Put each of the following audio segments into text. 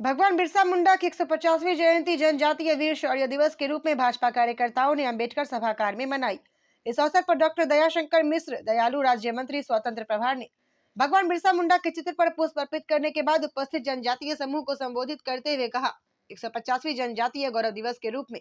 भगवान बिरसा मुंडा की 150वीं जयंती जनजातीय वीर शौर्य दिवस के रूप में भाजपा कार्यकर्ताओं ने अंबेडकर सभागार में मनाई। इस अवसर पर डॉक्टर दयाशंकर मिश्र, दयालु राज्य मंत्री, स्वतंत्र प्रभार ने भगवान बिरसा मुंडा के चित्र पर पुष्प अर्पित करने के बाद उपस्थित जनजातीय समूह को संबोधित करते हुए कहा, 150वीं जनजातीय गौरव दिवस के रूप में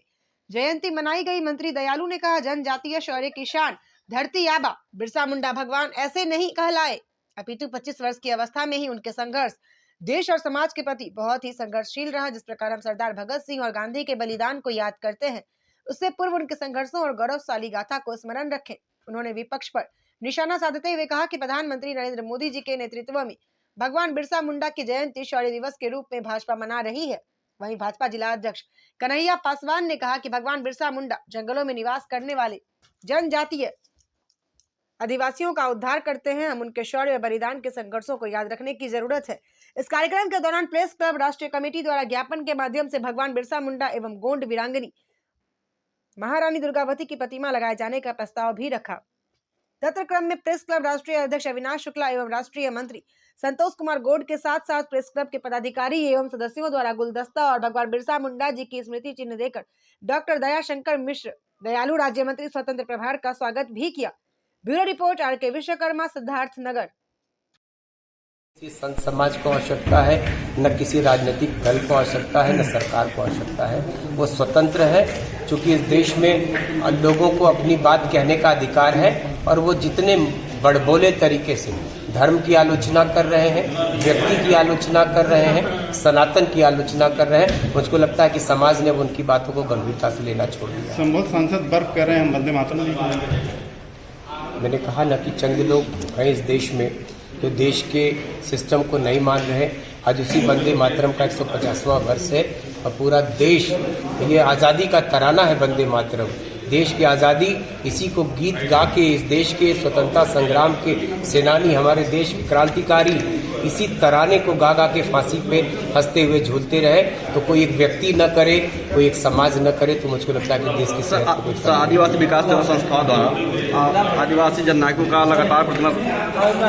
जयंती मनाई गई। मंत्री दयालु ने कहा, जनजातीय शौर्य की शान धरती आबा बिरसा मुंडा भगवान ऐसे नहीं कहलाए, अपितु 25 वर्ष की अवस्था में ही उनके संघर्ष देश और समाज के प्रति बहुत ही संघर्षशील रहा। जिस प्रकार हम सरदार भगत सिंह और गांधी के बलिदान को याद करते हैं, उससे पूर्व उनके संघर्षों और गौरवशाली गाथा को स्मरण रखें। उन्होंने विपक्ष पर निशाना साधते हुए कहा कि प्रधानमंत्री नरेंद्र मोदी जी के नेतृत्व में भगवान बिरसा मुंडा की जयंती शौर्य दिवस के रूप में भाजपा मना रही है। वहीं भाजपा जिला अध्यक्ष कन्हैया पासवान ने कहा कि भगवान बिरसा मुंडा जंगलों में निवास करने वाले जनजातीय आदिवासियों का उद्धार करते हैं। हम उनके शौर्य और बलिदान के संघर्षों को याद रखने की जरूरत है। इस कार्यक्रम के दौरान प्रेस क्लब राष्ट्रीय कमेटी द्वारा ज्ञापन के माध्यम से भगवान बिरसा मुंडा एवं गोंड वीरांगनी महारानी दुर्गावती की प्रतिमा लगाए जाने का प्रस्ताव भी रखा। सत्र क्रम में प्रेस क्लब राष्ट्रीय अध्यक्ष अविनाश शुक्ला एवं राष्ट्रीय मंत्री संतोष कुमार गोंड के साथ साथ प्रेस क्लब के पदाधिकारी एवं सदस्यों द्वारा गुलदस्ता और भगवान बिरसा मुंडा जी की स्मृति चिन्ह देकर डॉक्टर दयाशंकर मिश्र, दयालु राज्य मंत्री, स्वतंत्र प्रभार का स्वागत भी किया। Bureau report, RK. विश्वकर्मा, सिद्धार्थ नगर। संत समाज को आवश्यकता है, न किसी राजनीतिक दल को आवश्यकता है, न सरकार को आवश्यकता है। वो स्वतंत्र है, क्योंकि इस देश में लोगों को अपनी बात कहने का अधिकार है और वो जितने बड़बोले तरीके से धर्म की आलोचना कर रहे हैं, व्यक्ति की आलोचना कर रहे हैं, सनातन की आलोचना कर रहे हैं, मुझको लगता है कि समाज ने उनकी बातों को गंभीरता से लेना छोड़ दिया। संबोध सांसद वर्ग कर रहे हैं, हम वंदे मातरम नहीं करेंगे। मैंने कहा न कि चंद लोग हैं इस देश में जो देश के सिस्टम को नहीं मान रहे। आज उसी वंदे मातरम का 150वां वर्ष है और पूरा देश, ये आज़ादी का तराना है वंदे मातरम। देश की आज़ादी इसी को गीत गा के इस देश के स्वतंत्रता संग्राम के सेनानी, हमारे देश के क्रांतिकारी इसी तराने को गा गा के फांसी पे हंसते हुए झूलते रहे। तो कोई एक व्यक्ति न करे, कोई एक समाज न करे, तो मुझको लगता है कि देश की आदिवासी विकास सेवा संस्थाओं द्वारा आदिवासी जननायकों का लगातार प्रतिमा